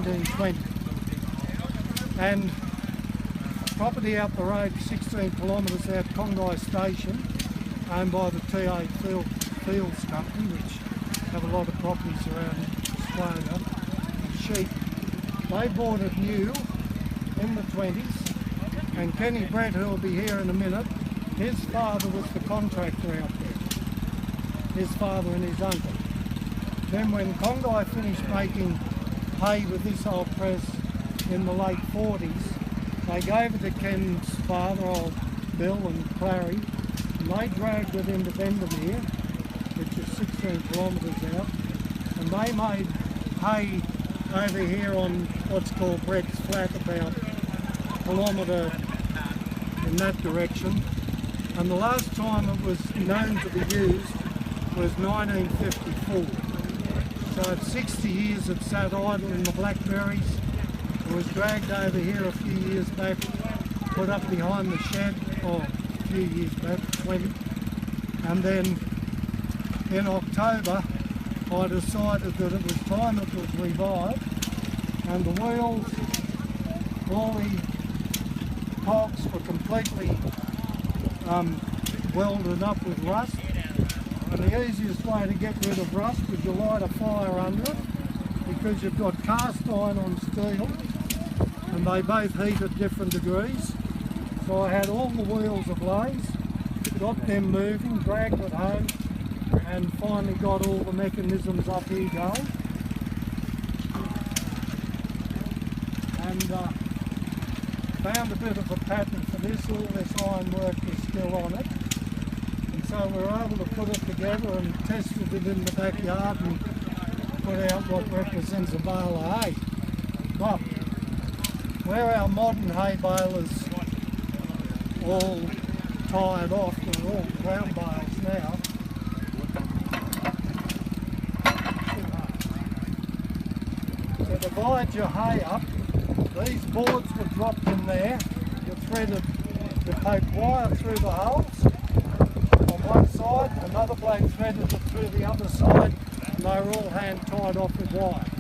1920. And property out the road, 16 kilometres out, Congai Station, owned by the TA Fields Company, which have a lot of properties around Australia, and sheep. They bought it new in the 20s, and Kenny Brett, who will be here in a minute, his father was the contractor out there, his father and his uncle. Then when Congai finished making hay with this old press in the late 40s, they gave it to Ken's father, old Bill and Clary, and they dragged it into Bendemeer, which is 16 kilometres out, and they made hay over here on what's called Brett's Flat, about a kilometre in that direction. And the last time it was known to be used was 1954. So at 60 years it sat idle in the blackberries. It was dragged over here a few years back, put up behind the shed, a few years back, 20. And then in October I decided that it was time it was revived, and the wheels, all the cogs were completely welded up with rust. And the easiest way to get rid of rust was you light a fire under it, because you've got cast iron on steel and they both heat at different degrees. So I had all the wheels ablaze, got them moving, dragged it home, and finally got all the mechanisms up here going. And found a bit of a pattern for this. All this ironwork was still on it. And so we were able to put it together and tested it in the backyard and put out what represents a bale of hay. But where our modern hay balers all tired off, they're all ground bales now. To divide your hay up, these boards were dropped in there. You threaded, you poke wire through the holes on one side, another bloke threaded it through the other side, and they were all hand tied off with wire.